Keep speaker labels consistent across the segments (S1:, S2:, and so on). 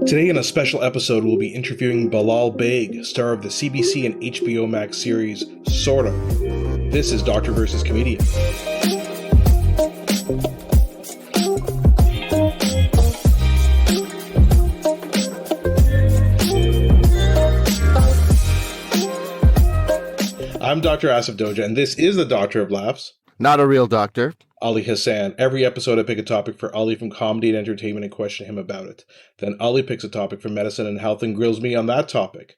S1: Today in a special episode, we'll be interviewing Bilal Baig, star of the CBC and HBO Max series, Sort of. This is Doctor vs. Comedian. I'm Dr. Asif Doja, and this is the Doctor of Laughs.
S2: Not a real doctor.
S1: Ali Hassan. Every episode I pick a topic for Ali from comedy and entertainment and question him about it. Then Ali picks a topic from medicine and health and grills me on that topic.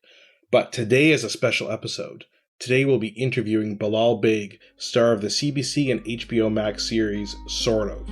S1: But today is a special episode. Today we'll be interviewing Bilal Baig, star of the CBC and HBO Max series, Sort of.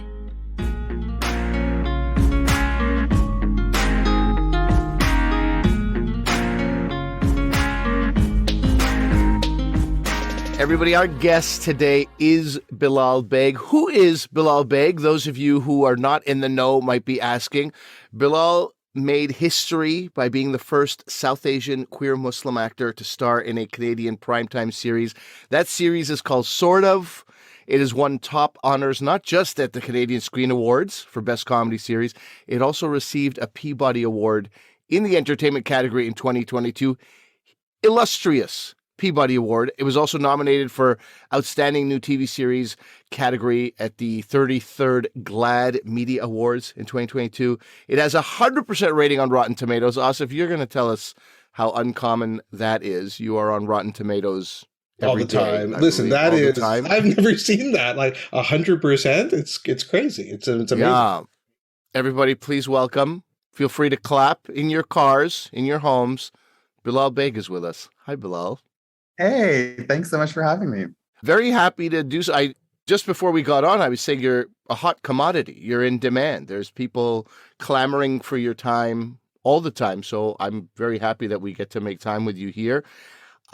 S2: Everybody, our guest today is Bilal Baig. Who is Bilal Baig? Those of you who are not in the know might be asking. Bilal made history by being the first South Asian queer Muslim actor to star in a Canadian primetime series. That series is called Sort of. It has won top honors, not just at the Canadian Screen Awards for Best Comedy Series. It also received a Peabody Award in the entertainment category in 2022. Illustrious Peabody Award. It was also nominated for Outstanding New TV Series category at the 33rd GLAAD Media Awards in 2022. It has a 100% rating on Rotten Tomatoes. Asif, you're going to tell us how uncommon that is. You are on Rotten Tomatoes
S1: all the time. Listen, that is, I've never seen that. Like 100%. It's crazy. It's amazing.
S2: Yeah. Everybody, please welcome. Feel free to clap in your cars, in your homes. Bilal Baig is with us. Hi, Bilal.
S3: Hey, thanks so much for having me.
S2: Very happy to do so. Just before we got on, I was saying you're a hot commodity. You're in demand. There's people clamoring for your time all the time. So I'm very happy that we get to make time with you here.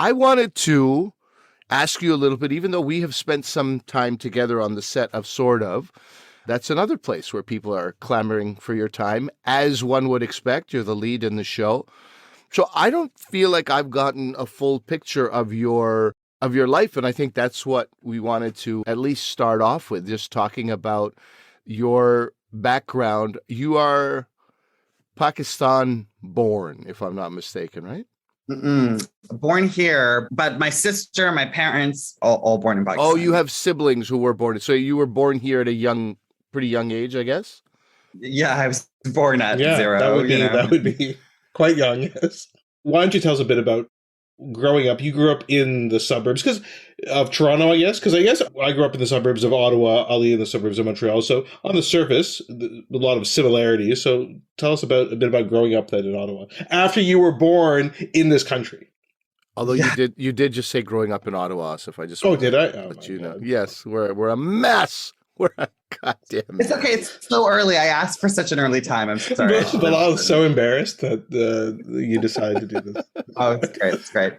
S2: I wanted to ask you a little bit, even though we have spent some time together on the set of Sort of, that's another place where people are clamoring for your time. As one would expect, you're the lead in the show. So I don't feel like I've gotten a full picture of your life, and I think that's what we wanted to at least start off with, just talking about your background. You are Pakistan born, if I'm not mistaken, right?
S3: Born here, but my sister, my parents, all born in Pakistan.
S2: Oh, you have siblings who were born. So you were born here at a pretty young age, I guess?
S3: Yeah, I was born at 0.
S1: That would be quite young, yes. Why don't you tell us a bit about growing up? You grew up in the suburbs of Toronto, I guess? Because I guess I grew up in the suburbs of Ottawa, Ali in the suburbs of Montreal. So on the surface, a lot of similarities. So tell us a bit about growing up then in Ottawa after you were born in this country.
S2: Although you did just say growing up in Ottawa, so if I just
S1: did I?
S2: Let you know. Yes, we're a mess. We're a goddamn mess.
S3: It's okay. It's so early. I asked for such an early time. I'm sorry.
S1: But I was so embarrassed that you decided to do this.
S3: Oh, it's great. It's great.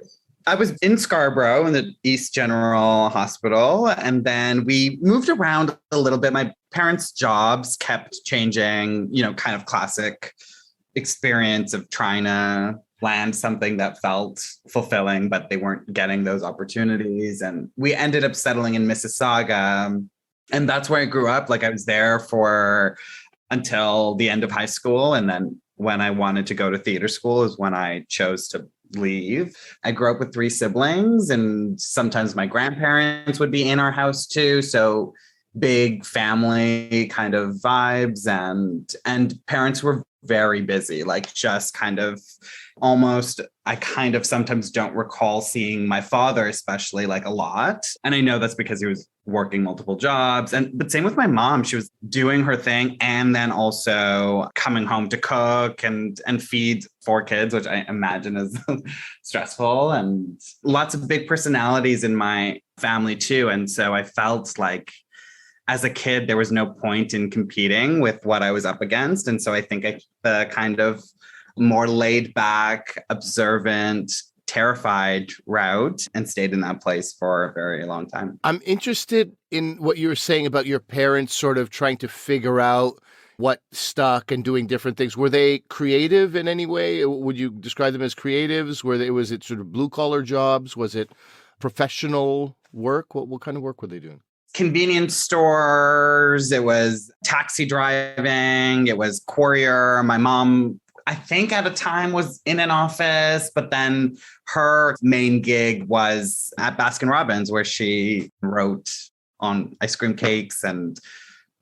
S3: I was in Scarborough in the East General Hospital, and then we moved around a little bit. My parents' jobs kept changing, kind of classic experience of trying to land something that felt fulfilling, but they weren't getting those opportunities. And we ended up settling in Mississauga. And that's where I grew up. Like I was there until the end of high school. And then when I wanted to go to theater school is when I chose to leave. I grew up with 3 siblings, and sometimes my grandparents would be in our house too. So big family kind of vibes, and parents were very busy, like just kind of almost, I kind of sometimes don't recall seeing my father, especially like a lot. And I know that's because he was working multiple jobs. But same with my mom. She was doing her thing and then also coming home to cook and feed 4 kids, which I imagine is stressful, and lots of big personalities in my family too. And so I felt like as a kid, there was no point in competing with what I was up against. And so I think the kind of more laid back, observant, terrified route, and stayed in that place for a very long time.
S2: I'm interested in what you were saying about your parents sort of trying to figure out what stuck and doing different things. Were they creative in any way? Would you describe them as creatives? Was it sort of blue collar jobs? Was it professional work? What kind of work were they doing?
S3: convenience stores, it was taxi driving, it was courier. My mom, I think at a time was in an office, but then her main gig was at Baskin Robbins, where she wrote on ice cream cakes and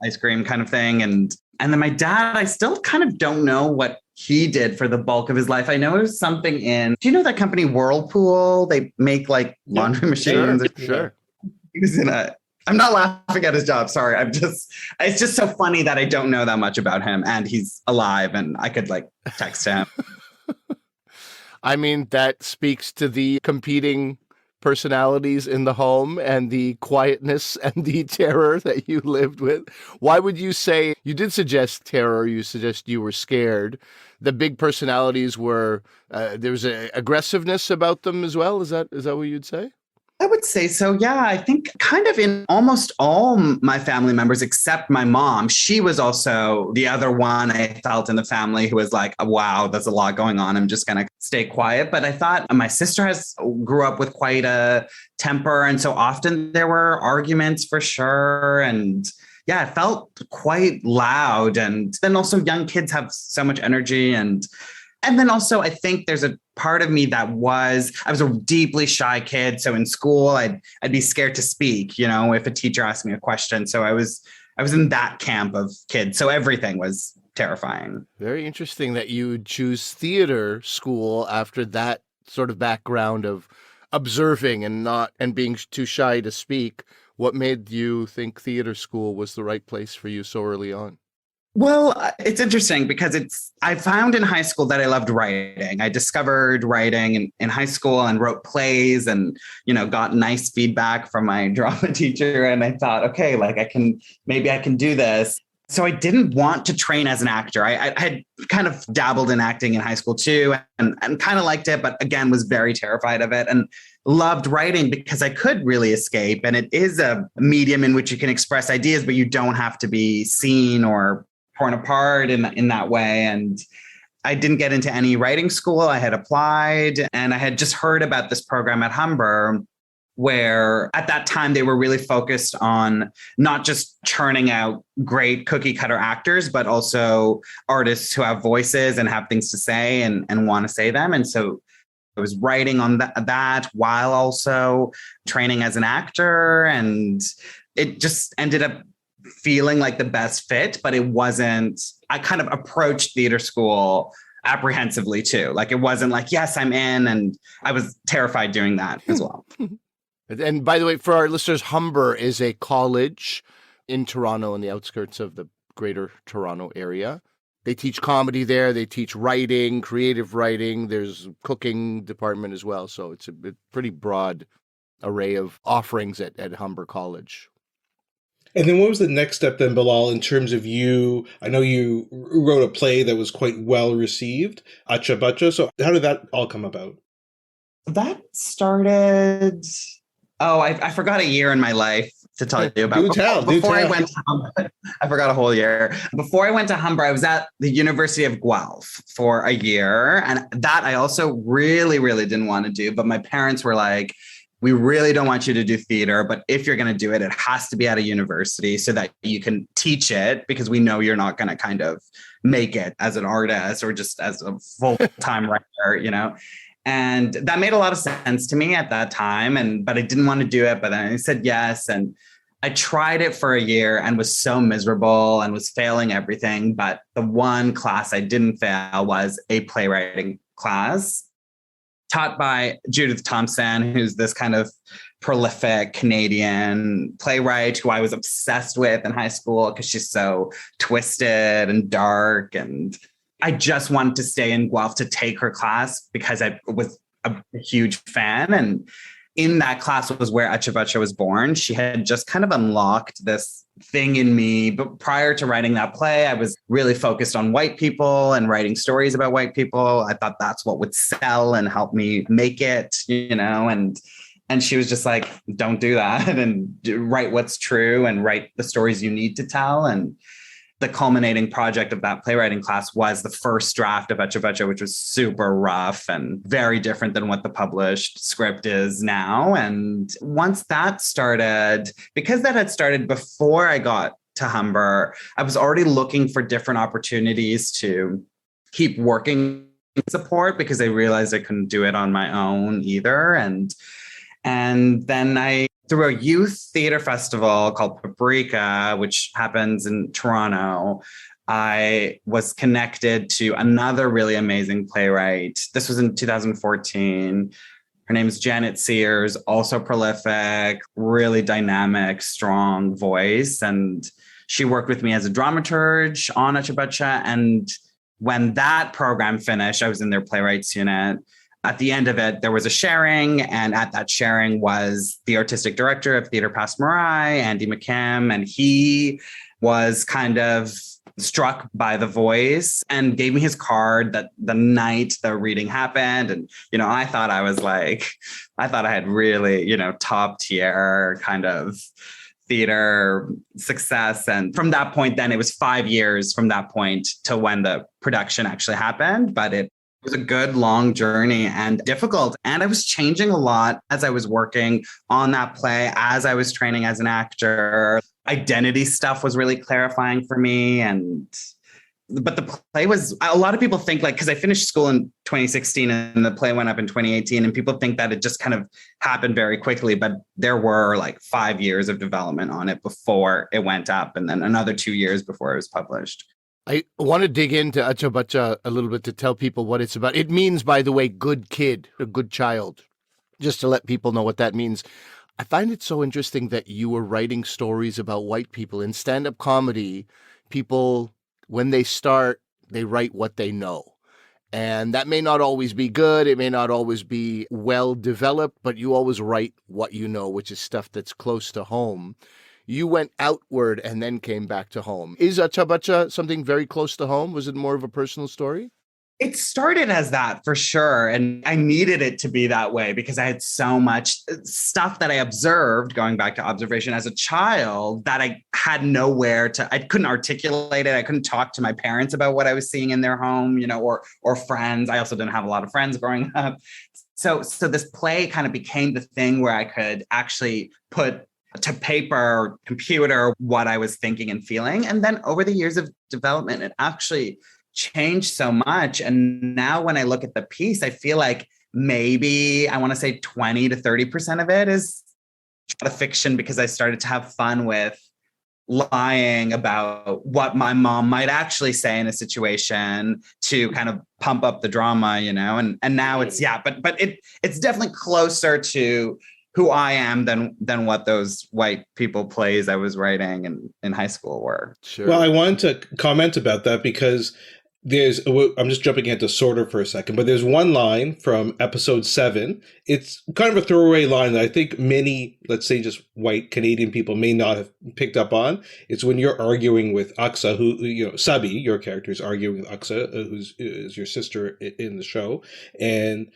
S3: ice cream kind of thing. And then my dad, I still kind of don't know what he did for the bulk of his life. I know it was something do you know that company Whirlpool? They make like laundry machines.
S2: Sure.
S3: He was I'm not laughing at his job. Sorry. It's just so funny that I don't know that much about him, and he's alive and I could like text him.
S2: I mean, that speaks to the competing personalities in the home and the quietness and the terror that you lived with. Why would you say, you did suggest terror, you suggest you were scared. The big personalities were, there was an aggressiveness about them as well. Is that what you'd say?
S3: I would say so. Yeah, I think kind of in almost all my family members, except my mom. She was also the other one I felt in the family who was like, wow, there's a lot going on. I'm just going to stay quiet. But I thought my sister grew up with quite a temper. And so often there were arguments for sure. And yeah, it felt quite loud. And then also young kids have so much energy. And then also, I think there's a part of me I was a deeply shy kid. So in school, I'd be scared to speak, if a teacher asked me a question. So I was in that camp of kids. So everything was terrifying.
S2: Very interesting that you would choose theater school after that sort of background of observing and being too shy to speak. What made you think theater school was the right place for you so early on?
S3: Well, it's interesting because I found in high school that I loved writing. I discovered writing in high school and wrote plays and, got nice feedback from my drama teacher. And I thought, okay, maybe I can do this. So I didn't want to train as an actor. I had kind of dabbled in acting in high school too, and kind of liked it, but again, was very terrified of it and loved writing because I could really escape. And it is a medium in which you can express ideas, but you don't have to be seen or torn apart in that way. And I didn't get into any writing school. I had applied and I had just heard about this program at Humber where at that time they were really focused on not just churning out great cookie cutter actors, but also artists who have voices and have things to say and want to say them. And so I was writing on that while also training as an actor. And it just ended up feeling like the best fit, but it wasn't. I kind of approached theater school apprehensively too. Like it wasn't like, yes, I'm in. And I was terrified doing that as well.
S2: And by the way, for our listeners, Humber is a college in Toronto in the outskirts of the greater Toronto area. They teach comedy there. They teach writing, creative writing. There's a cooking department as well. So it's a pretty broad array of offerings at Humber College.
S1: And then what was the next step then, Bilal, in terms of you? I know you wrote a play that was quite well received, Acha Bacha. So how did that all come about?
S3: That started, I forgot a year in my life to tell you about. Before I went to Humber, I forgot a whole year. Before I went to Humber, I was at the University of Guelph for a year. And that I also really, really didn't want to do. But my parents were like, we really don't want you to do theater, but if you're going to do it, it has to be at a university so that you can teach it, because we know you're not going to kind of make it as an artist or just as a full-time writer, And that made a lot of sense to me at that time. But I didn't want to do it, but then I said yes. And I tried it for a year and was so miserable and was failing everything. But the one class I didn't fail was a playwriting class, taught by Judith Thompson, who's this kind of prolific Canadian playwright who I was obsessed with in high school because she's so twisted and dark. And I just wanted to stay in Guelph to take her class because I was a huge fan. And in that class was where Acha Bacha was born. She had just kind of unlocked this thing in me. But prior to writing that play, I was really focused on white people and writing stories about white people. I thought that's what would sell and help me make it, and she was just like, don't do that and write what's true and write the stories you need to tell. And the culminating project of that playwriting class was the first draft of Acha Bacha, which was super rough and very different than what the published script is now. And once that started, because that had started before I got to Humber, I was already looking for different opportunities to keep working support, because I realized I couldn't do it on my own either. And then through a youth theater festival called Paprika, which happens in Toronto, I was connected to another really amazing playwright. This was in 2014. Her name is Janet Sears, also prolific, really dynamic, strong voice. And she worked with me as a dramaturge on Acha Bacha. And when that program finished, I was in their playwrights unit. At the end of it, there was a sharing, and at that sharing was the artistic director of Theatre Passe Muraille, Andy McKim, and he was kind of struck by the voice and gave me his card that the night the reading happened. And, I thought I had really, top tier kind of theater success. And from that point, then it was 5 years from that point till when the production actually happened. But it was a good long journey and difficult. And I was changing a lot as I was working on that play, as I was training as an actor. Identity stuff was really clarifying for me. But the play was, a lot of people think, like, because I finished school in 2016 and the play went up in 2018, and people think that it just kind of happened very quickly. But there were like 5 years of development on it before it went up, and then another 2 years before it was published.
S2: I want to dig into Acha Bacha a little bit to tell people what it's about. It means, by the way, good kid, a good child, just to let people know what that means. I find it so interesting that you were writing stories about white people. In stand-up comedy, people, when they start, they write what they know. And that may not always be good. It may not always be well developed, but you always write what you know, which is stuff that's close to home. You went outward and then came back to home. Is Acha Bacha something very close to home? Was it more of a personal story?
S3: It started as that for sure. And I needed it to be that way because I had so much stuff that I observed, going back to observation as a child, that I had nowhere to, I couldn't articulate it. I couldn't talk to my parents about what I was seeing in their home, or friends. I also didn't have a lot of friends growing up. So this play kind of became the thing where I could actually put to paper or computer what I was thinking and feeling. And then over the years of development, it actually changed so much. And now when I look at the piece, I feel like maybe I want to say 20 to 30% of it is a fiction, because I started to have fun with lying about what my mom might actually say in a situation to kind of pump up the drama, and now it's, but it's definitely closer to who I am than what those white people plays I was writing in high school were.
S2: Sure.
S1: Well, I wanted to comment about that because I'm just jumping into Sorter for a second, but there's one line from episode 7. It's kind of a throwaway line that I think many, let's say just white Canadian people, may not have picked up on. It's when you're arguing with Aksa, who, Sabi, your character, is arguing with Aksa, who's your sister in the show. And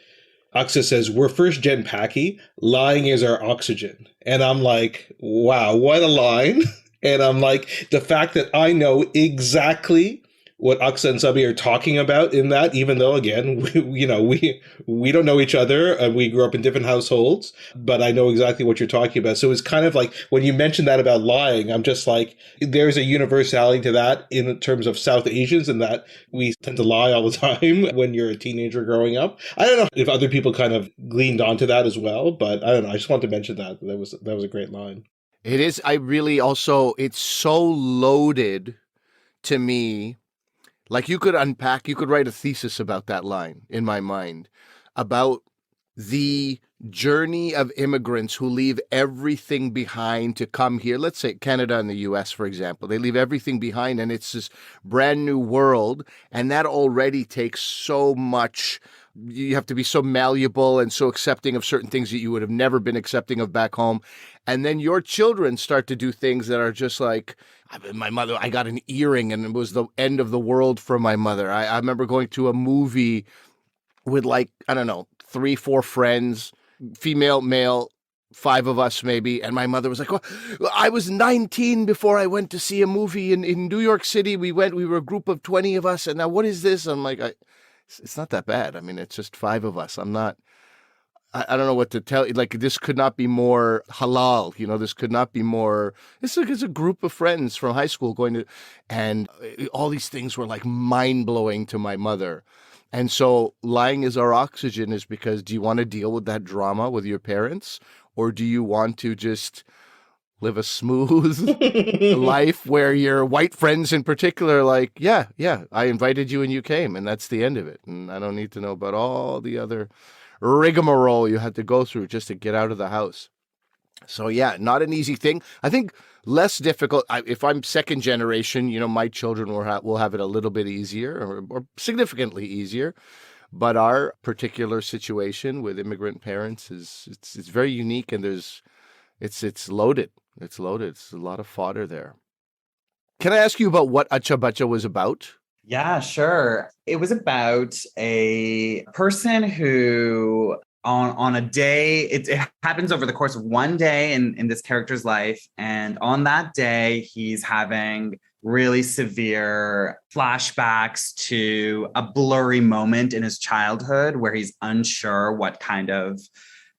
S1: Aksa says, "We're first gen Paki. Lying is our oxygen." And I'm like, wow, what a line. And I'm like, the fact that I know exactly what Aksa and Sabi are talking about in that, even though, again, we don't know each other and we grew up in different households, but I know exactly what you're talking about. So it's kind of like when you mentioned that about lying, I'm just like, there's a universality to that in terms of South Asians, and that we tend to lie all the time when you're a teenager growing up. I don't know if other people kind of gleaned onto that as well, but I don't know. I just wanted to mention that. That was a great line.
S2: It is. I really also, it's so loaded to me. Like you could write a thesis about that line in my mind, about the journey of immigrants who leave everything behind to come here. Let's say Canada and the US, for example. They leave everything behind and it's this brand new world. And that already takes so much. You have to be so malleable and so accepting of certain things that you would have never been accepting of back home. And then your children start to do things that are just like, my mother, I got an earring and it was the end of the world for my mother. I remember going to a movie with 3, 4 friends, female, male, 5 of us maybe. And my mother was like, well, I was 19 before I went to see a movie in New York City. We were a group of 20 of us. And now what is this? I'm like, it's not that bad. I mean, it's just 5 of us. I don't know what to tell you. Like, this could not be more halal. This could not be more. It's a group of friends from high school going to, and all these things were like mind blowing to my mother. And so lying is our oxygen is because do you want to deal with that drama with your parents, or do you want to just live a smooth life where your white friends in particular are like, yeah, I invited you and you came, and that's the end of it. And I don't need to know about all the other rigmarole you had to go through just to get out of the house. So yeah, not an easy thing. I think less difficult. If I'm second generation, my children will have it a little bit easier or significantly easier. But our particular situation with immigrant parents it's very unique, and it's loaded. It's loaded. It's a lot of fodder there. Can I ask you about what Acha Bacha was about?
S3: Yeah, sure. It was about a person who on a day, it happens over the course of one day in this character's life. And on that day, he's having really severe flashbacks to a blurry moment in his childhood where he's unsure what kind of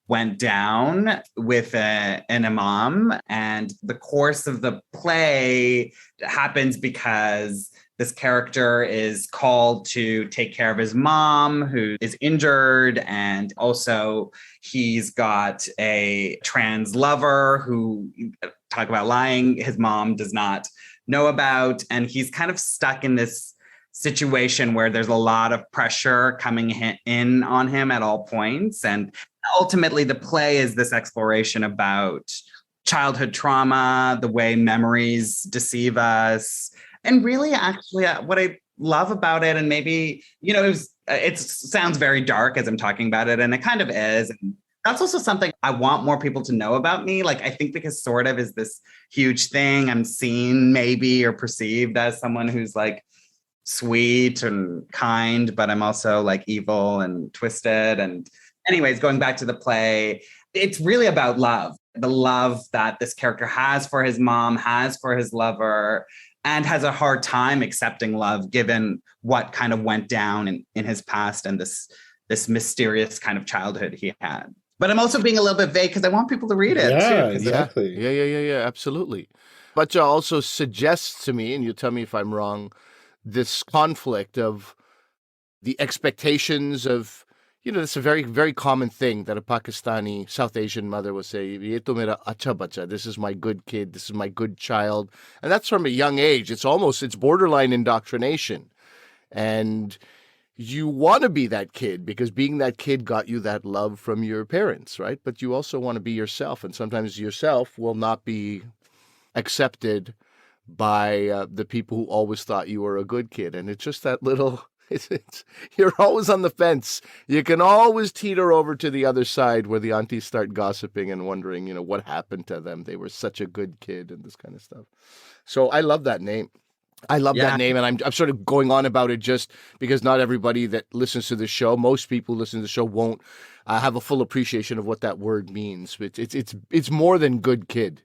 S3: went down with an imam. And the course of the play happens because this character is called to take care of his mom, who is injured. And also he's got a trans lover who, talk about lying, his mom does not know about. And he's kind of stuck in this situation where there's a lot of pressure coming in on him at all points. And ultimately the play is this exploration about childhood trauma, the way memories deceive us. And really, actually, what I love about it, and maybe, it sounds very dark as I'm talking about it, and it kind of is. And that's also something I want more people to know about me. Like, I think because sort of is this huge thing, I'm seen maybe or perceived as someone who's like sweet and kind, but I'm also like evil and twisted. And anyways, going back to the play, it's really about love, the love that this character has for his mom, has for his lover, and has a hard time accepting love given what kind of went down in his past and this mysterious kind of childhood he had. But I'm also being a little bit vague because I want people to read it.
S1: Yeah,
S3: too,
S1: exactly.
S2: Yeah, absolutely. Bacha also suggests to me, and you tell me if I'm wrong, this conflict of the expectations of, it's a very, very common thing that a Pakistani South Asian mother will say, "Ye to mera acha bacha. This is my good kid. This is my good child." And that's from a young age. It's borderline indoctrination. And you want to be that kid because being that kid got you that love from your parents, right? But you also want to be yourself. And sometimes yourself will not be accepted by the people who always thought you were a good kid. And it's just that little... you're always on the fence. You can always teeter over to the other side where the aunties start gossiping and wondering, what happened to them. They were such a good kid and this kind of stuff. So I love that name. That name, and I'm sort of going on about it just because not everybody that listens to the show, most people who listen to the show won't have a full appreciation of what that word means. It's more than good kid.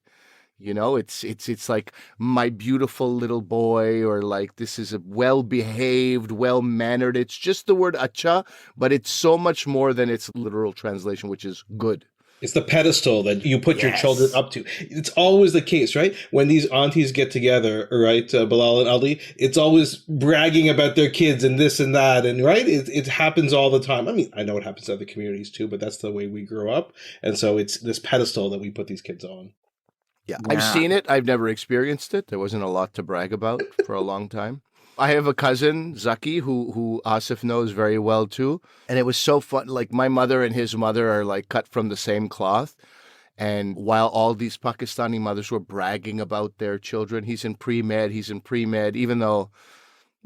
S2: It's like my beautiful little boy, or like this is a well-behaved, well-mannered. It's just the word acha, but it's so much more than its literal translation, which is good.
S1: It's the pedestal that you put your children up to. It's always the case, right? When these aunties get together, right, Bilal and Ali, it's always bragging about their kids and this and that, and right? It happens all the time. I mean, I know it happens in other communities too, but that's the way we grew up. And so it's this pedestal that we put these kids on.
S2: Yeah, I've seen it. I've never experienced it. There wasn't a lot to brag about for a long time. I have a cousin, Zaki, who Asif knows very well too. And it was so fun. Like my mother and his mother are like cut from the same cloth. And while all these Pakistani mothers were bragging about their children, he's in pre-med, even though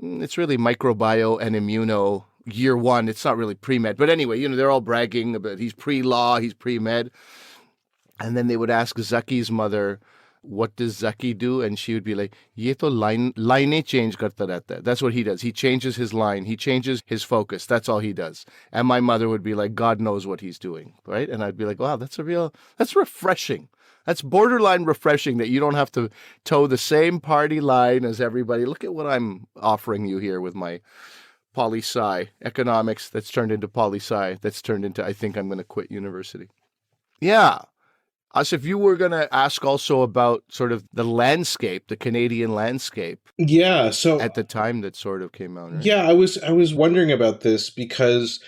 S2: it's really microbiome and immuno year one. It's not really pre-med. But anyway, they're all bragging about he's pre-law, he's pre-med. And then they would ask Zaki's mother, what does Zaki do? And she would be like, ye to line change karta rehta hai. That's what he does. He changes his line. He changes his focus. That's all he does. And my mother would be like, God knows what he's doing, right? And I'd be like, wow, that's refreshing. That's borderline refreshing that you don't have to toe the same party line as everybody. Look at what I'm offering you here with my poli-sci economics that's turned into poli-sci that's turned into, I think I'm going to quit university. Yeah. Asif, you were going to ask also about sort of the landscape, the Canadian landscape.
S1: Yeah. So
S2: at the time that sort of came out, right?
S1: Yeah, I was wondering about this because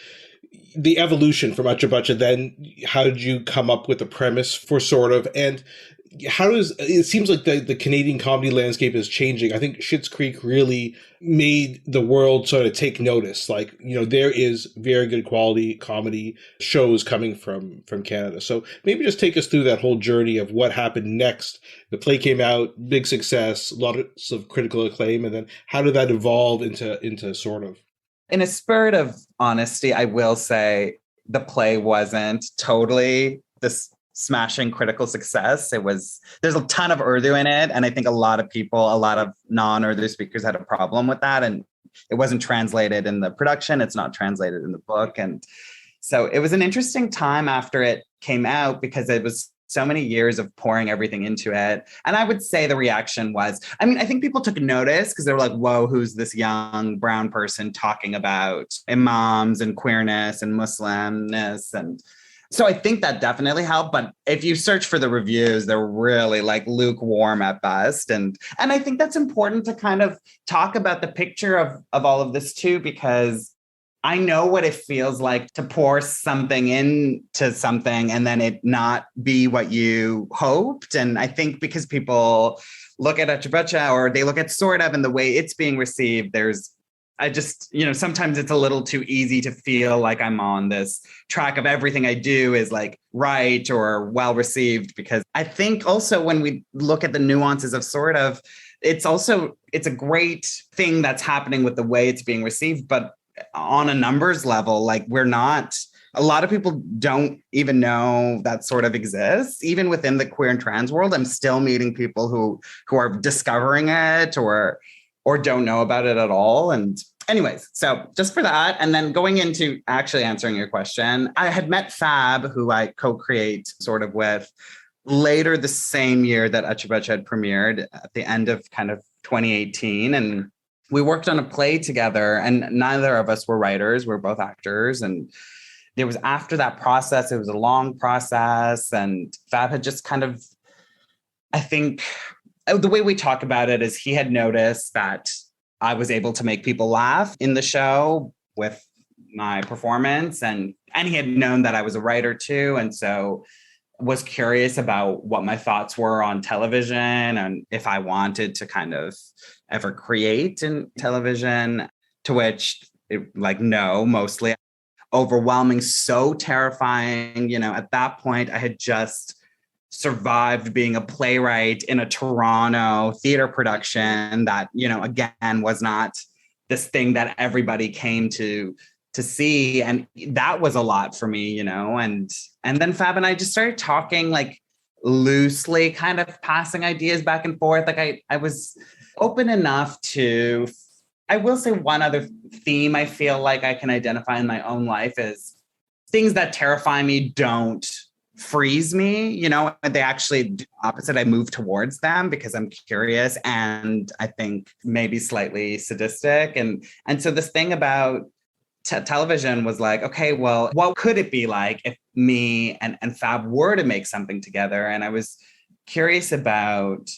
S1: the evolution from Acha Bacha, then how did you come up with the premise for sort of, and how does it seems like the Canadian comedy landscape is changing. I think Schitt's Creek really made the world sort of take notice. Like, there is very good quality comedy shows coming from Canada. So maybe just take us through that whole journey of what happened next. The play came out, big success, lots of critical acclaim, and then how did that evolve into sort of?
S3: In a spirit of honesty, I will say the play wasn't totally this smashing critical success. There's a ton of Urdu in it. And I think a lot of non-Urdu speakers had a problem with that. And it wasn't translated in the production. It's not translated in the book. And so it was an interesting time after it came out because it was so many years of pouring everything into it. And I would say the reaction was, I think people took notice because they were like, whoa, who's this young brown person talking about imams and queerness and Muslimness? And so I think that definitely helped. But if you search for the reviews, they're really like lukewarm at best. And I think that's important to kind of talk about the picture of all of this too, because I know what it feels like to pour something into something and then it not be what you hoped. And I think because people look at Acha Bacha or they look at sort of and the way it's being received, sometimes it's a little too easy to feel like I'm on this track of everything I do is like right or well received. Because I think also when we look at the nuances of sort of, it's a great thing that's happening with the way it's being received. But on a numbers level, like a lot of people don't even know that sort of exists. Even within the queer and trans world, I'm still meeting people who are discovering it or don't know about it at all. And anyways, so just for that, and then going into actually answering your question, I had met Fab, who I co-create sort of with, later the same year that Acha Bacha had premiered at the end of kind of 2018. And we worked on a play together, and neither of us were writers. We're both actors. And it was after that process, it was a long process. And Fab had just kind of, I think the way we talk about it is he had noticed that I was able to make people laugh in the show with my performance. And he had known that I was a writer too. And so was curious about what my thoughts were on television and if I wanted to kind of ever create in television, to which no, mostly overwhelming, so terrifying. At that point I had just survived being a playwright in a Toronto theater production that, again, was not this thing that everybody came to see. And that was a lot for me, and then Fab and I just started talking like loosely, kind of passing ideas back and forth. Like I was open enough to, I will say one other theme I feel like I can identify in my own life is things that terrify me don't freeze me, they actually do the opposite. I move towards them because I'm curious and I think maybe slightly sadistic. And so this thing about television was like, okay, well, what could it be like if me and Fab were to make something together? And I was curious about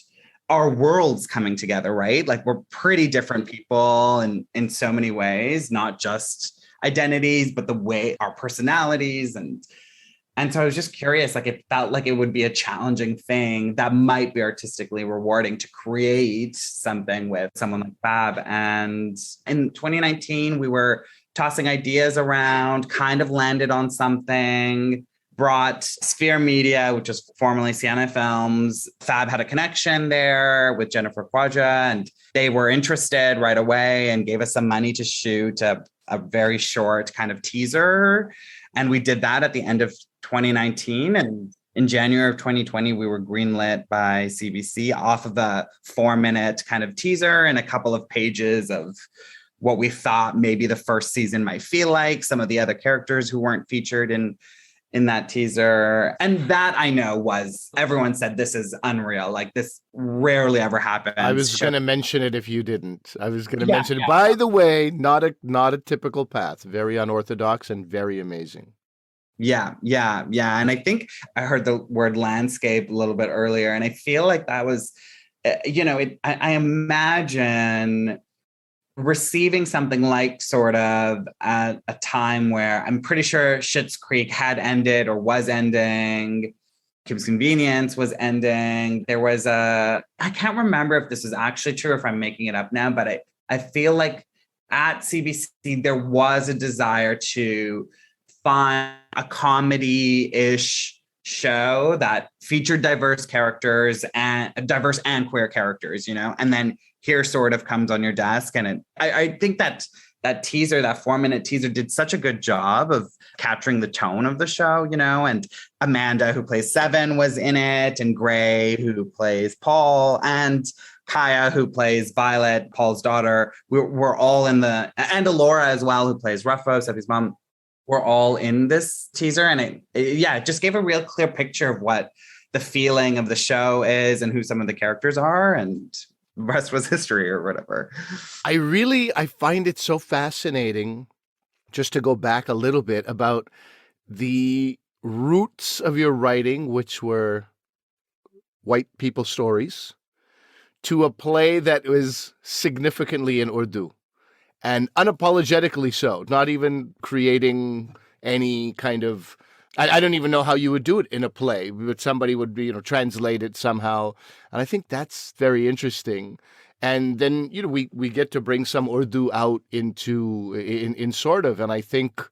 S3: our worlds coming together, right? Like we're pretty different people and in so many ways, not just identities, but the way our personalities. And so I was just curious, like it felt like it would be a challenging thing that might be artistically rewarding to create something with someone like Fab. And in 2019, we were tossing ideas around, kind of landed on something, brought Sphere Media, which was formerly Sienna Films. Fab had a connection there with Jennifer Quadra, and they were interested right away and gave us some money to shoot a very short kind of teaser. And we did that at the end of 2019. And in January of 2020, we were greenlit by CBC off of a 4-minute kind of teaser and a couple of pages of what we thought maybe the first season might feel like, some of the other characters who weren't featured in that teaser. And that I know was, everyone said this is unreal. Like this rarely ever happens.
S2: I was going to mention it if you didn't. I was going to mention it. By the way, not a typical path, very unorthodox and very amazing.
S3: Yeah. And I think I heard the word landscape a little bit earlier. And I feel like that was, I imagine receiving something like sort of at a time where I'm pretty sure Schitt's Creek had ended or was ending. Kim's Convenience was ending. There was I can't remember if this is actually true or if I'm making it up now, but I feel like at CBC, there was a desire to find a comedy-ish show that featured diverse characters and diverse and queer characters, and then here sort of comes on your desk. And I think that teaser, that 4-minute teaser, did such a good job of capturing the tone of the show, and Amanda, who plays Seven, was in it, and Gray, who plays Paul, and Kaya, who plays Violet, Paul's daughter. We're all in and Alora as well, who plays Ruffo, Seti's mom. We're all in this teaser. And it just gave a real clear picture of what the feeling of the show is and who some of the characters are. And the rest was history or whatever.
S2: I find it so fascinating, just to go back a little bit, about the roots of your writing, which were white people stories, to a play that was significantly in Urdu and unapologetically so, not even creating any kind of, I don't even know how you would do it in a play, but somebody would be, translate it somehow. And I think that's very interesting. And then, we get to bring some Urdu out in sort of, and I think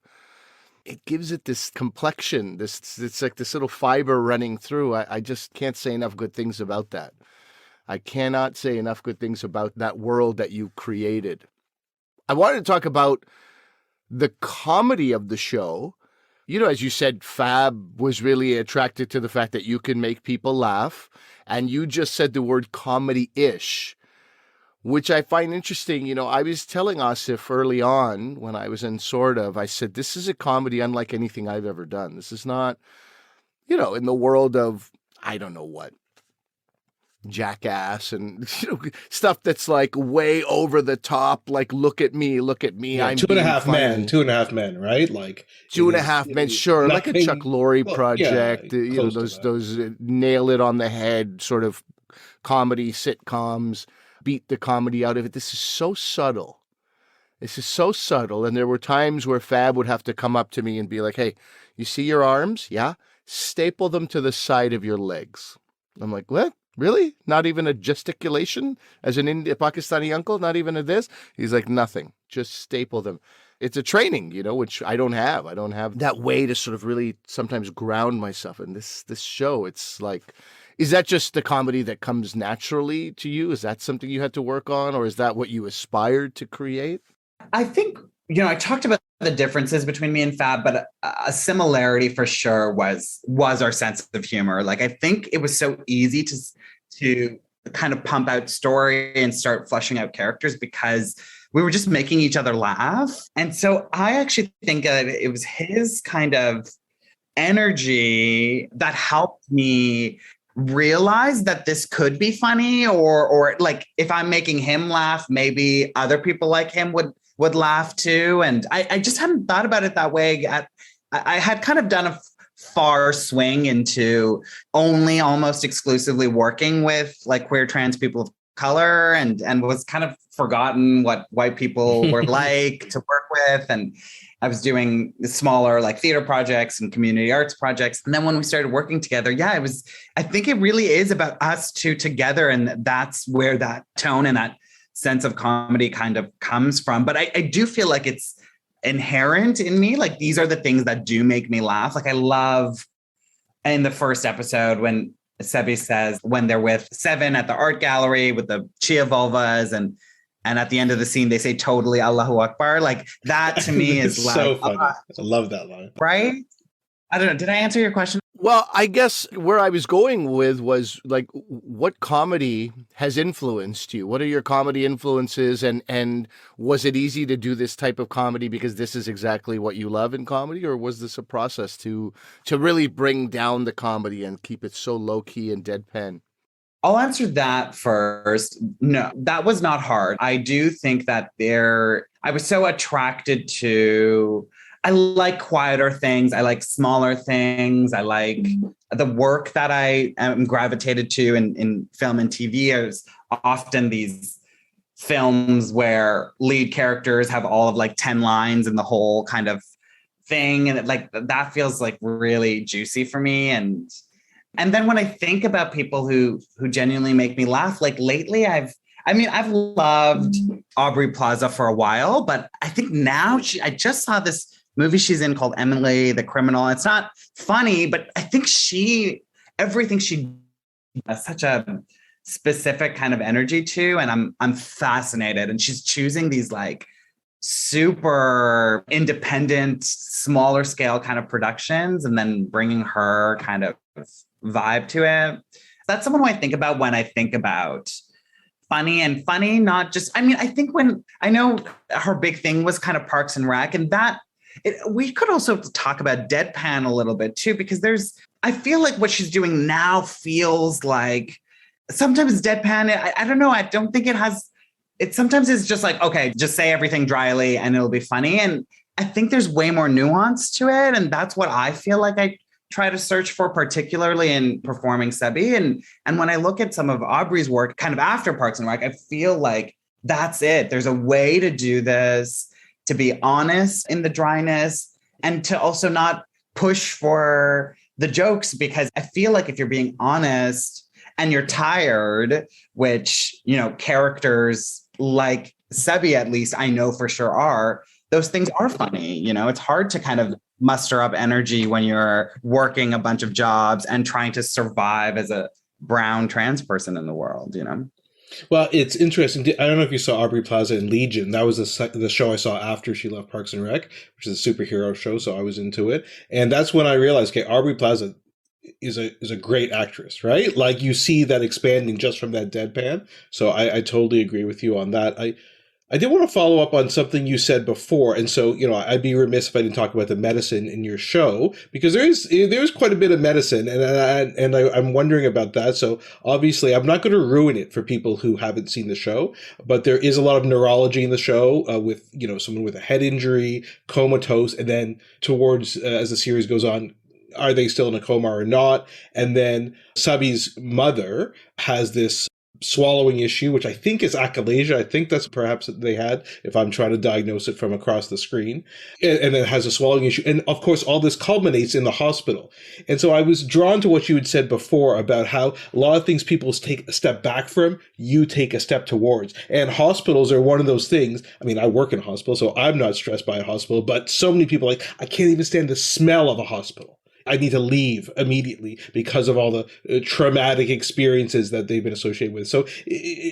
S2: it gives it this complexion, it's like this little fiber running through. I just can't say enough good things about that. I cannot say enough good things about that world that you created. I wanted to talk about the comedy of the show. As you said, Fab was really attracted to the fact that you can make people laugh. And you just said the word comedy-ish, which I find interesting. I was telling Asif early on when I was in Sort of, I said, this is a comedy unlike anything I've ever done. This is not, in the world of, I don't know what, Jackass and stuff that's like way over the top, like look at me, I'm
S1: Two and a Half Men, right? Like
S2: Two and a Half Men, sure, like a Chuck Lorre project, those nail it on the head sort of comedy sitcoms, beat the comedy out of it. This is so subtle, and there were times where Fab would have to come up to me and be like, hey, you see your arms? Yeah, staple them to the side of your legs. I'm like, what? Really? Not even a gesticulation as an Pakistani uncle? Not even a this? He's like, nothing. Just staple them. It's a training, which I don't have. I don't have that way to sort of really sometimes ground myself in this show. It's like, is that just the comedy that comes naturally to you? Is that something you had to work on? Or is that what you aspired to create?
S3: I think, I talked about the differences between me and Fab, but a similarity for sure was our sense of humor. Like, I think it was so easy to kind of pump out story and start fleshing out characters because we were just making each other laugh. And so I actually think it was his kind of energy that helped me realize that this could be funny, or like if I'm making him laugh, maybe other people like him would laugh too. And I just hadn't thought about it that way. I had kind of done a far swing into only almost exclusively working with like queer trans people of color and was kind of forgotten what white people were like to work with. And I was doing smaller like theater projects and community arts projects. And then when we started working together, I think it really is about us two together. And that's where that tone and that sense of comedy kind of comes from. But I do feel like it's inherent in me. Like these are the things that do make me laugh. Like I love in the first episode when Sebi says when they're with Seven at the art gallery with the chia vulvas and at the end of the scene, they say totally Allahu Akbar. Like that to me is like,
S1: so funny. I love that line.
S3: Right? I don't know. Did I answer your question?
S2: Well, I guess where I was going with was like, what comedy has influenced you? What are your comedy influences? And was it easy to do this type of comedy because this is exactly what you love in comedy? Or was this a process to really bring down the comedy and keep it so low key and deadpan?
S3: I'll answer that first. No, that was not hard. I do think that I was so attracted to, I like quieter things. I like smaller things. I like the work that I am gravitated to in film and TV. Is often these films where lead characters have all of like 10 lines and the whole kind of thing. And like that feels like really juicy for me. And then when I think about people who genuinely make me laugh, like lately I've loved Aubrey Plaza for a while, but I think now I just saw this movie she's in called Emily the Criminal. It's not funny, but I think everything she has such a specific kind of energy to, and I'm fascinated. And she's choosing these like super independent, smaller scale kind of productions, and then bringing her kind of vibe to it. That's someone who I think about when I think about funny, not just, I think when I know her big thing was kind of Parks and Rec, and we could also talk about deadpan a little bit too, because I feel like what she's doing now feels like sometimes deadpan. I don't know. I don't think it sometimes is just like, okay, just say everything dryly and it'll be funny. And I think there's way more nuance to it. And that's what I feel like I try to search for, particularly in performing Sebi. And when I look at some of Aubrey's work kind of after Parks and Rec, I feel like that's it. There's a way to do this, to be honest in the dryness, and to also not push for the jokes, because I feel like if you're being honest and you're tired, which, characters like Sebi, at least I know for sure are, those things are funny. It's hard to kind of muster up energy when you're working a bunch of jobs and trying to survive as a brown trans person in the world,
S1: Well, it's interesting. I don't know if you saw Aubrey Plaza in Legion. That was the show I saw after she left Parks and Rec, which is a superhero show, so I was into it. And that's when I realized, okay, Aubrey Plaza is a great actress, right? Like you see that expanding just from that deadpan. So I totally agree with you on that. I did want to follow up on something you said before. And so, I'd be remiss if I didn't talk about the medicine in your show, because there is quite a bit of medicine, and I'm wondering about that. So obviously I'm not going to ruin it for people who haven't seen the show, but there is a lot of neurology in the show, with, someone with a head injury, comatose, and then towards, as the series goes on, are they still in a coma or not? And then Sabi's mother has this swallowing issue, which I think is achalasia. I think that's perhaps they had, if I'm trying to diagnose it from across the screen, and then has a swallowing issue. And of course, all this culminates in the hospital. And so I was drawn to what you had said before about how a lot of things people take a step back from, you take a step towards. And hospitals are one of those things. I work in a hospital, so I'm not stressed by a hospital, but so many people I can't even stand the smell of a hospital. I need to leave immediately because of all the traumatic experiences that they've been associated with. So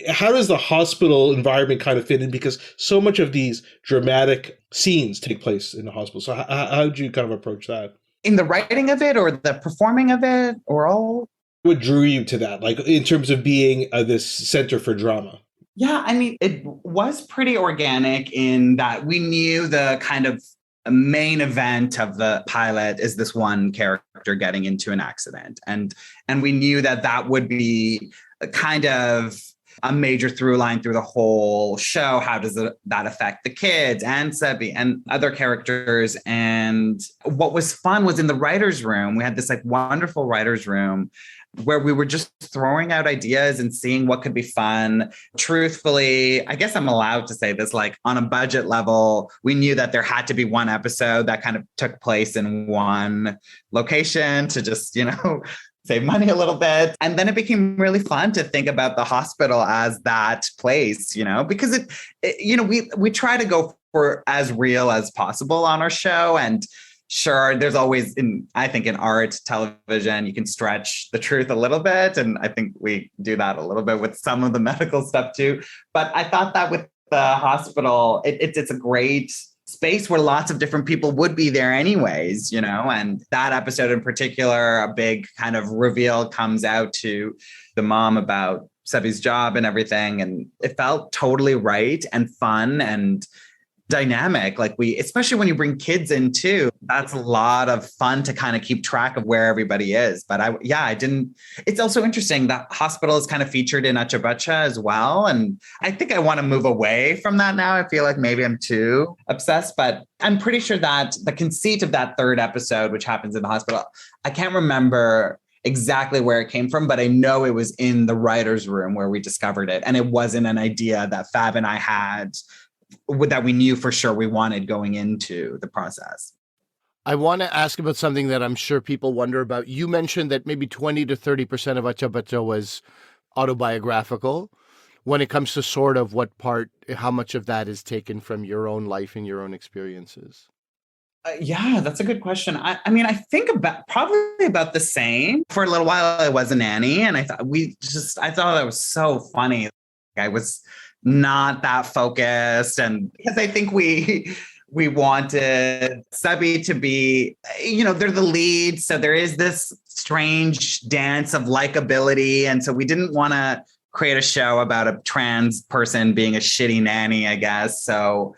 S1: how does the hospital environment kind of fit in? Because so much of these dramatic scenes take place in the hospital. So how did you kind of approach that?
S3: In the writing of it or the performing of it or all?
S1: What drew you to that, like in terms of being this center for drama?
S3: Yeah, it was pretty organic in that we knew the kind of main event of the pilot is this one character getting into an accident. And we knew that would be a kind of a major through line through the whole show. How does that affect the kids and Sebi and other characters? And what was fun was in the writer's room, we had this like wonderful writer's room where we were just throwing out ideas and seeing what could be fun. Truthfully, I guess I'm allowed to say this, like on a budget level, we knew that there had to be one episode that kind of took place in one location to just, save money a little bit. And then it became really fun to think about the hospital as that place, because we try to go for as real as possible on our show. And sure, there's always, I think in art, television, you can stretch the truth a little bit. And I think we do that a little bit with some of the medical stuff too. But I thought that with the hospital, it's a great space where lots of different people would be there anyways, you know, and that episode in particular, a big kind of reveal comes out to the mom about Sebi's job and everything. And it felt totally right and fun and dynamic. Like especially when you bring kids in too, that's a lot of fun to kind of keep track of where everybody is. But I didn't, it's also interesting that hospital is kind of featured in Acha Bacha as well. And I think I want to move away from that now. I feel like maybe I'm too obsessed, but I'm pretty sure that the conceit of that third episode, which happens in the hospital, I can't remember exactly where it came from, but I know it was in the writer's room where we discovered it. And it wasn't an idea that Fab and I had that we knew for sure we wanted going into the process.
S2: I want to ask about something that I'm sure people wonder about. You mentioned that maybe 20 to 30% of Acha Bacha was autobiographical. When it comes to sort of what part, how much of that is taken from your own life and your own experiences?
S3: Yeah, that's a good question. I mean, I think probably about the same. For a little while, I was a nanny, and I thought that was so funny. I was not that focused, and because I think we wanted Sebi to be, you know, they're the lead, so there is this strange dance of likability, and so we didn't want to create a show about a trans person being a shitty nanny, I guess. So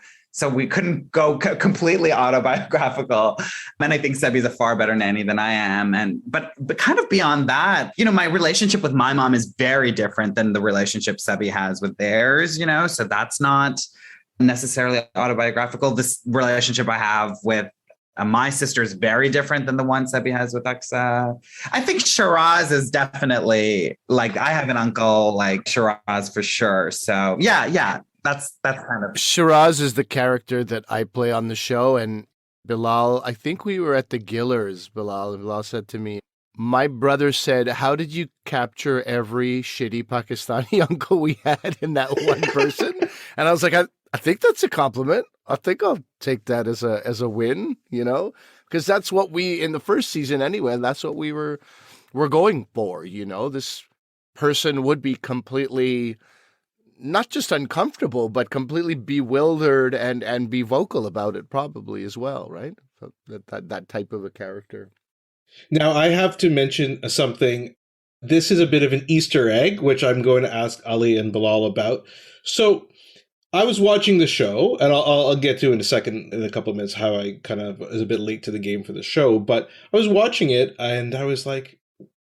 S3: we couldn't go completely autobiographical. And I think Sebi's a far better nanny than I am. But kind of beyond that, you know, my relationship with my mom is very different than the relationship Sebi has with theirs, you know, so that's not necessarily autobiographical. This relationship I have with my sister is very different than the one Sebi has with Aksa. I think Shiraz is definitely, like, I have an uncle like Shiraz for sure. So yeah. That's kind of...
S2: Shiraz is the character that I play on the show. And Bilal, I think we were at the Gillers, Bilal. And Bilal said to me, my brother said, how did you capture every shitty Pakistani uncle we had in that one person? And I was like, I think that's a compliment. I think I'll take that as a win, you know, because that's what we, in the first season anyway, that's what we're going for, you know. This person would be completely... not just uncomfortable, but completely bewildered and be vocal about it probably as well, right? So that type of a character.
S1: Now, I have to mention something. This is a bit of an Easter egg, which I'm going to ask Ali and Bilal about. So I was watching the show, and I'll get to in a couple of minutes, how I kind of was a bit late to the game for the show, but I was watching it, and I was like,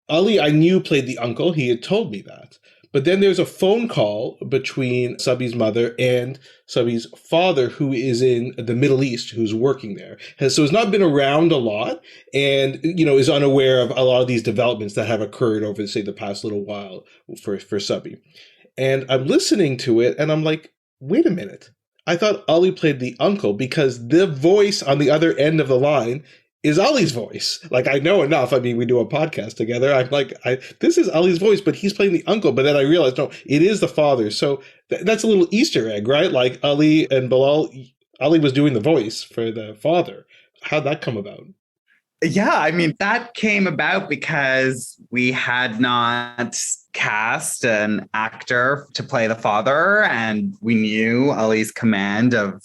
S1: Ali, I knew played the uncle. He had told me that. But then there's a phone call between Sabi's mother and Sabi's father, who is in the Middle East, who's working there. So has not been around a lot and, you know, is unaware of a lot of these developments that have occurred over, say, the past little while for Sabi. And I'm listening to it and I'm like, wait a minute. I thought Ali played the uncle because the voice on the other end of the line is Ali's voice. Like, I know enough. I mean, we do a podcast together. I'm like, this is Ali's voice, but he's playing the uncle. But then I realized, no, it is the father. So that's a little Easter egg, right? Like Ali and Bilal, Ali was doing the voice for the father. How'd that come about?
S3: Yeah, I mean, that came about because we had not cast an actor to play the father, and we knew Ali's command of,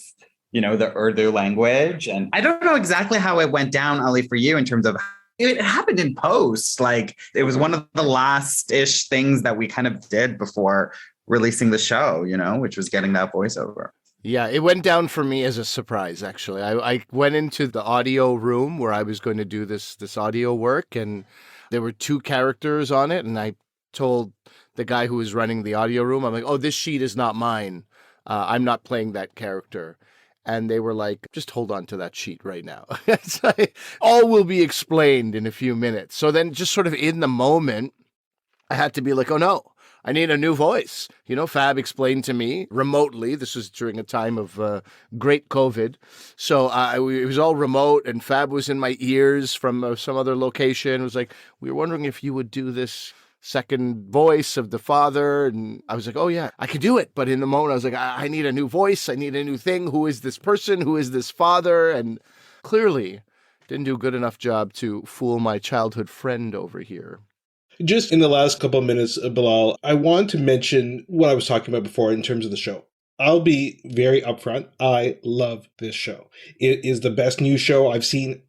S3: you know, the Urdu language. And I don't know exactly how it went down, Ali, for you in terms of it happened in post. Like, it was one of the last-ish things that we kind of did before releasing the show, you know, which was getting that voiceover.
S2: Yeah, it went down for me as a surprise, actually. I went into the audio room where I was going to do this audio work, and there were two characters on it, and I told the guy who was running the audio room, I'm like, oh, this sheet is not mine. I'm not playing that character. And they were like, just hold on to that sheet right now. It's like, all will be explained in a few minutes. So then just sort of in the moment, I had to be like, oh no, I need a new voice. You know, Fab explained to me remotely. This was during a time of great COVID. So it was all remote, and Fab was in my ears from some other location. It was like, we were wondering if you would do this second voice of the father. And I was like, oh yeah, I could do it. But in the moment I was like, I need a new voice. I need a new thing. Who is this person? Who is this father? And clearly didn't do a good enough job to fool my childhood friend over here.
S1: Just in the last couple of minutes, Bilal, I want to mention what I was talking about before in terms of the show. I'll be very upfront. I love this show. It is the best news show I've seen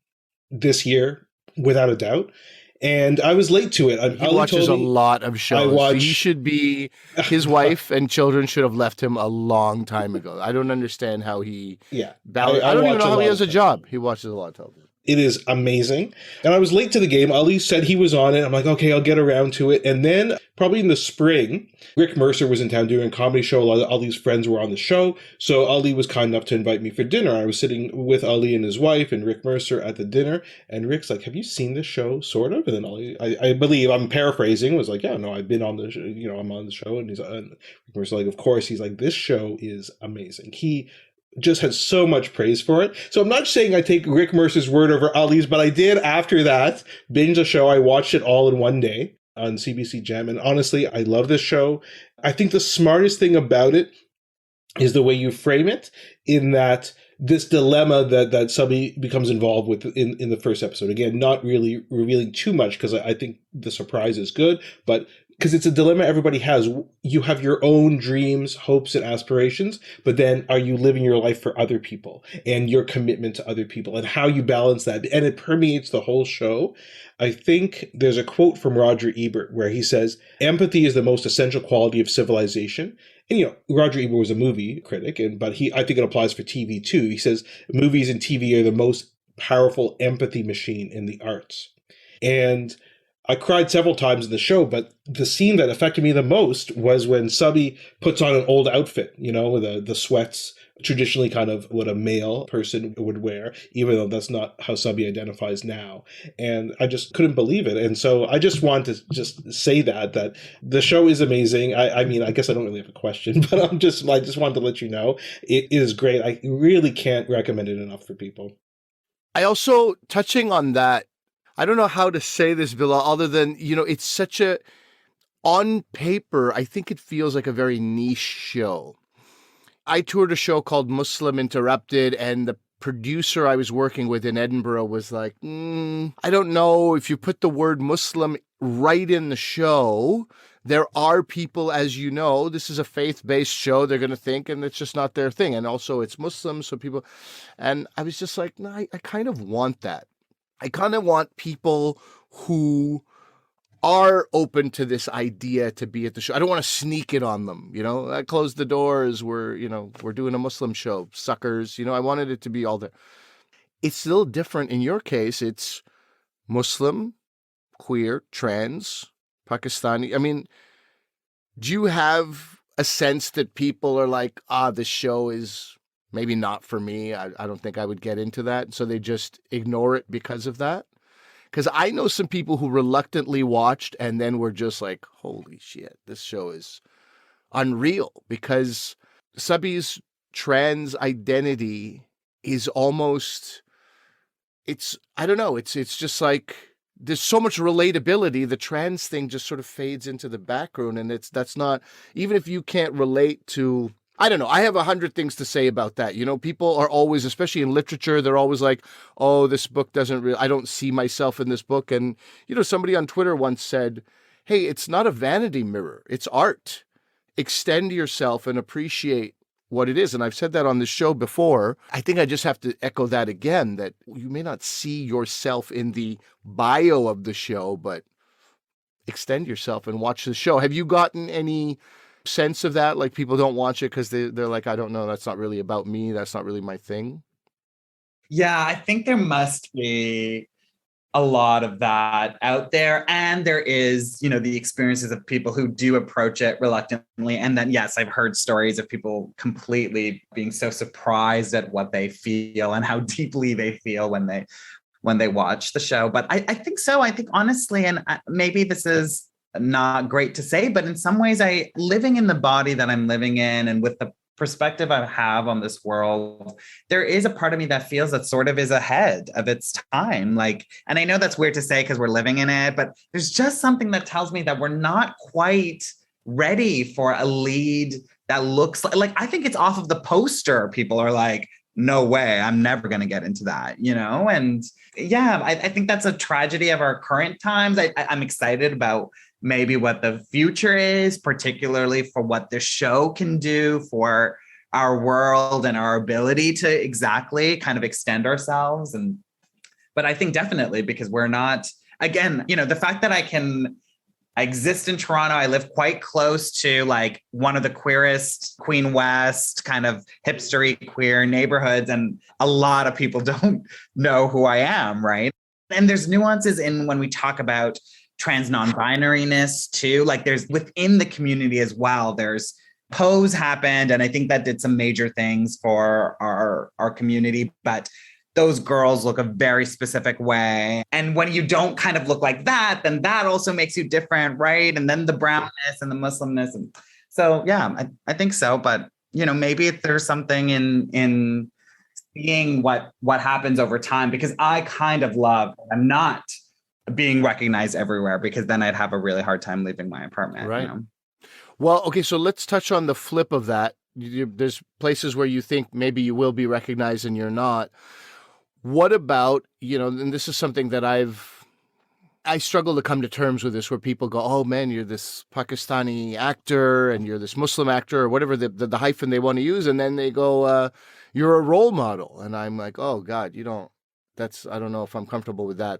S1: this year, without a doubt. And I was late to it.
S2: He
S1: Ali
S2: watches
S1: told
S2: a
S1: me
S2: lot of
S1: I
S2: shows. He
S1: watch.
S2: should be, his wife and children should have left him a long time ago. I don't understand how he
S1: Yeah,
S2: I
S1: I
S2: don't even
S1: watch
S2: know
S1: a
S2: how he
S1: lot
S2: has
S1: of
S2: a job. He watches a lot of television.
S1: It is amazing. And I was late to the game. Ali said he was on it. I'm like, okay, I'll get around to it. And then probably in the spring, Rick Mercer was in town doing a comedy show. Ali's friends were on the show. So Ali was kind enough to invite me for dinner. I was sitting with Ali and his wife and Rick Mercer at the dinner. And Rick's like, have you seen this show? Sort of. And then Ali, I believe, I'm paraphrasing, was like, yeah, no, I've been on the show. I'm on the show. And Rick Mercer like, of course. He's like, this show is amazing. He just had so much praise for it. So I'm not saying I take Rick Mercer's word over Ali's, but I did after that binge a show. I watched it all in one day on CBC Gem. And honestly, I love this show. I think the smartest thing about it is the way you frame it, in that this dilemma that Subby becomes involved with in the first episode. Again, not really revealing too much because I think the surprise is good, but because it's a dilemma everybody has. You have your own dreams, hopes, and aspirations, but then are you living your life for other people and your commitment to other people and how you balance that? And it permeates the whole show. I think there's a quote from Roger Ebert where he says, empathy is the most essential quality of civilization. And, Roger Ebert was a movie critic, but I think it applies for TV too. He says, movies and TV are the most powerful empathy machine in the arts. And I cried several times in the show, but the scene that affected me the most was when Subby puts on an old outfit, with the sweats, traditionally kind of what a male person would wear, even though that's not how Subby identifies now. And I just couldn't believe it. And so I just want to just say that the show is amazing. I mean, I guess I don't really have a question, but I just wanted to let you know it is great. I really can't recommend it enough for people.
S2: I also, touching on that, I don't know how to say this, Bilal, other than, it's such on paper, I think it feels like a very niche show. I toured a show called Muslim Interrupted, and the producer I was working with in Edinburgh was like, I don't know if you put the word Muslim right in the show. There are people, as you know, this is a faith-based show, they're going to think, and it's just not their thing. And also it's Muslim, so people, and I was just like, no, I kind of want that. I kind of want people who are open to this idea to be at the show. I don't want to sneak it on them. I closed the doors. We're doing a Muslim show, suckers. I wanted it to be all there. It's a little different in your case. It's Muslim, queer, trans, Pakistani. I mean, do you have a sense that people are like, this show is maybe not for me. I don't think I would get into that. So they just ignore it because of that. Because I know some people who reluctantly watched and then were just like, holy shit, this show is unreal. Because Subby's trans identity is almost, I don't know, it's just like, there's so much relatability. The trans thing just sort of fades into the background. And that's not, even if you can't relate to, I don't know. I have 100 things to say about that. People are always, especially in literature, they're always like, oh, this book I don't see myself in this book. And, somebody on Twitter once said, hey, it's not a vanity mirror. It's art. Extend yourself and appreciate what it is. And I've said that on this show before. I think I just have to echo that again, that you may not see yourself in the bio of the show, but extend yourself and watch the show. Have you gotten any sense of that? Like people don't watch it because they're like, I don't know, that's not really about me. That's not really my thing.
S3: Yeah, I think there must be a lot of that out there. And there is, the experiences of people who do approach it reluctantly. And then, yes, I've heard stories of people completely being so surprised at what they feel and how deeply they feel when they watch the show. But I think so. I think honestly, and maybe this is not great to say, but in some ways, living in the body that I'm living in and with the perspective I have on this world, there is a part of me that feels that sort of is ahead of its time. And I know that's weird to say because we're living in it, but there's just something that tells me that we're not quite ready for a lead that looks like I think it's off of the poster. People are like, no way, I'm never going to get into that, And yeah, I think that's a tragedy of our current times. I'm excited about maybe what the future is, particularly for what the show can do for our world and our ability to exactly kind of extend ourselves. But I think definitely because we're not, again, the fact that I exist in Toronto. I live quite close to like one of the queerest Queen West kind of hipstery queer neighborhoods. And a lot of people don't know who I am, right? And there's nuances in when we talk about trans non-binariness too. Like there's within the community as well, there's Pose happened. And I think that did some major things for our community. But those girls look a very specific way. And when you don't kind of look like that, then that also makes you different, right? And then the brownness and the Muslimness. And so, yeah, I think so. But, maybe there's something in seeing what happens over time, because I kind of love, I'm not being recognized everywhere, because then I'd have a really hard time leaving my apartment.
S2: Right. Well, okay, so let's touch on the flip of that. There's places where you think maybe you will be recognized and you're not. What about, and this is something that I struggle to come to terms with this, where people go, oh man, you're this Pakistani actor and you're this Muslim actor or whatever the hyphen they want to use. And then they go, you're a role model. And I'm like, oh God, I don't know if I'm comfortable with that.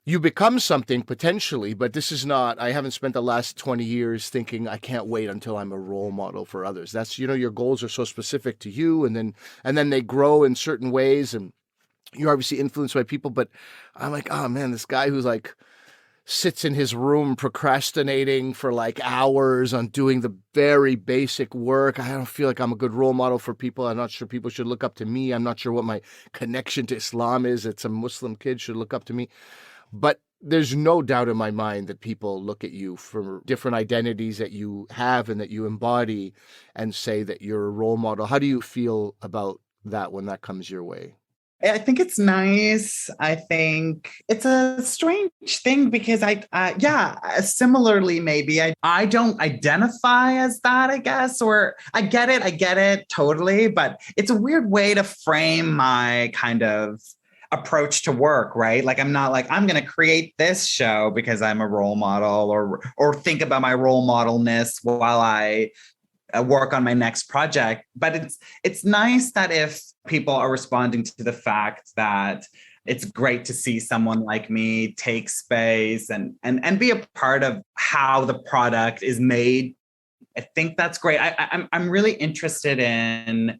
S2: You become something potentially, but this is not, I haven't spent the last 20 years thinking I can't wait until I'm a role model for others. That's, your goals are so specific to you, and then they grow in certain ways, and you're obviously influenced by people. But I'm like, oh man, this guy who's like sits in his room procrastinating for like hours on doing the very basic work. I don't feel like I'm a good role model for people. I'm not sure people should look up to me. I'm not sure what my connection to Islam is. It's a Muslim kid should look up to me. But there's no doubt in my mind that people look at you for different identities that you have and that you embody and say that you're a role model. How do you feel about that when that comes your way?
S3: I think it's nice. I think it's a strange thing because similarly, maybe I don't identify as that, I guess, or I get it totally. But it's a weird way to frame my kind of approach to work, right? Like I'm not like, I'm going to create this show because I'm a role model or think about my role modelness while I work on my next project. But it's nice that if people are responding to the fact that it's great to see someone like me take space and be a part of how the product is made. I think that's great. I'm really interested in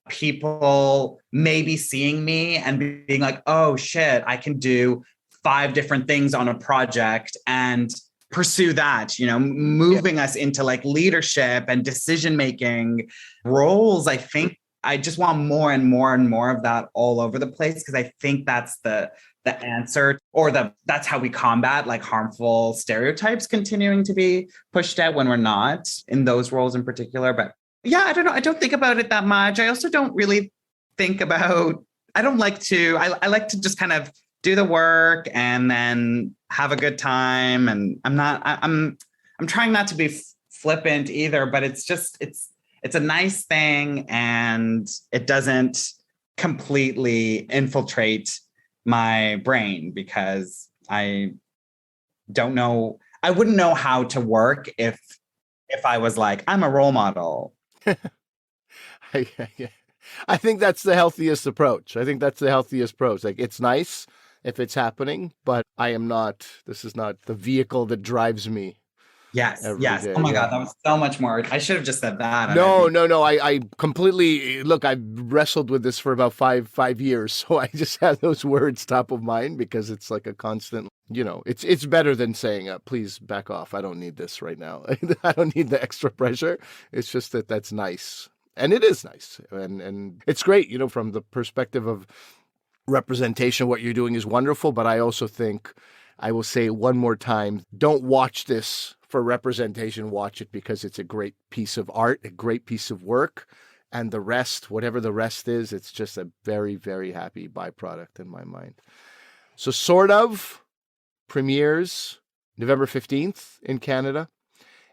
S3: people maybe seeing me and being like, oh shit, I can do 5 different things on a project and pursue that, moving us into like leadership and decision-making roles. I think I just want more and more and more of that all over the place, because I think that's the answer, or that's how we combat like harmful stereotypes continuing to be pushed out when we're not in those roles in particular. But yeah, I don't know. I don't think about it that much. I also don't really think about, I like to just kind of do the work and then have a good time. And I'm trying not to be flippant either, but it's a nice thing, and it doesn't completely infiltrate my brain, because I wouldn't know how to work if I was like, I'm a role model.
S2: I think that's the healthiest approach. Like, it's nice if it's happening, but this is not the vehicle that drives me.
S3: Yes.
S2: Day.
S3: Oh my God, that was so much more. I should have just said that.
S2: No. I completely, look, I've wrestled with this for about five years. So I just have those words top of mind, because it's like a constant, it's better than saying, please back off. I don't need this right now. I don't need the extra pressure. It's just that's nice. And it is nice. And it's great, from the perspective of representation, what you're doing is wonderful. But I also think, I will say it one more time, don't watch this for representation. Watch it because it's a great piece of art, a great piece of work. And the rest, whatever the rest is, it's just a very, very happy byproduct in my mind. So Sort of premieres November 15th in Canada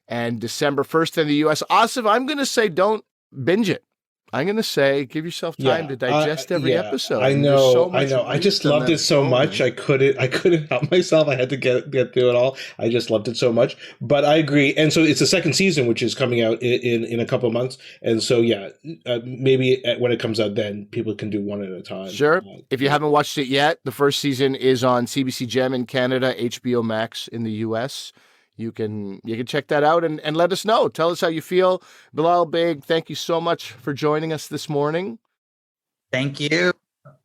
S2: and December 1st in the US. Asif, I'm going to say don't binge it. I'm going to say, give yourself time to digest every episode.
S1: I know.
S2: There's so much
S1: I know. I just loved it so much. I couldn't help myself. I had to get through it all. I just loved it so much. But I agree. And so it's the second season, which is coming out in a couple of months. And so, maybe when it comes out, then people can do one at a time.
S2: Sure. If you haven't watched it yet, the first season is on CBC Gem in Canada, HBO Max in the US. You can check that out and let us know. Tell us how you feel. Bilal Baig, thank you so much for joining us this morning.
S3: Thank you.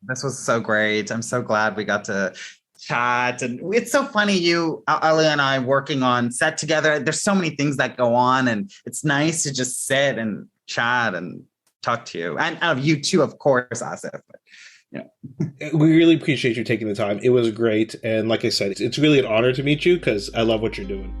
S3: This was so great. I'm so glad we got to chat. And it's so funny, you, Ali and I working on set together. There's so many things that go on, and it's nice to just sit and chat and talk to you. And you too, of course, Asif.
S1: We really appreciate you taking the time. It was great. And like I said, it's really an honor to meet you because I love what you're doing.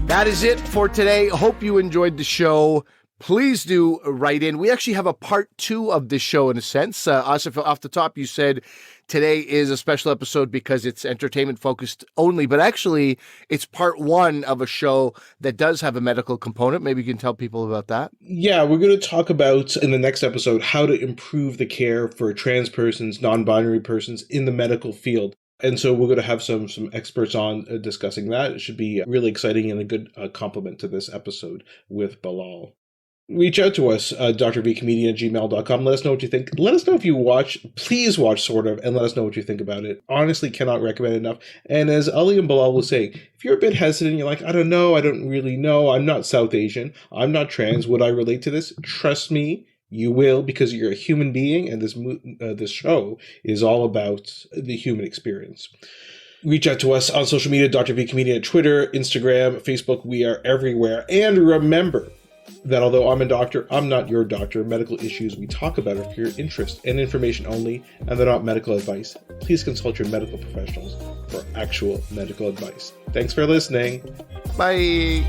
S2: That is it for today. Hope you enjoyed the show. Please do write in. We actually have a part 2 of this show in a sense. Asif, off the top, you said today is a special episode because it's entertainment focused only, but actually it's part 1 of a show that does have a medical component. Maybe you can tell people about that. Yeah,
S1: we're going to talk about in the next episode how to improve the care for trans persons, non-binary persons in the medical field. And so we're going to have some experts on discussing that. It should be really exciting and a good complement to this episode with Bilal. Reach out to us, drvcomedian@gmail.com. Let us know what you think. Let us know if you please watch Sort of, and let us know what you think about it. Honestly, cannot recommend enough. And as Ali and Bilal will say, if you're a bit hesitant, you're like, I don't know, I don't really know, I'm not South Asian, I'm not trans, would I relate to this? Trust me, you will, because you're a human being, and this show is all about the human experience. Reach out to us on social media, Dr. V Comedian at Twitter, Instagram, Facebook. We are everywhere. And remember that although I'm a doctor, I'm not your doctor. Medical issues we talk about are for your interest and information only, and they're not medical advice. Please consult your medical professionals for actual medical advice. Thanks for listening.
S2: Bye.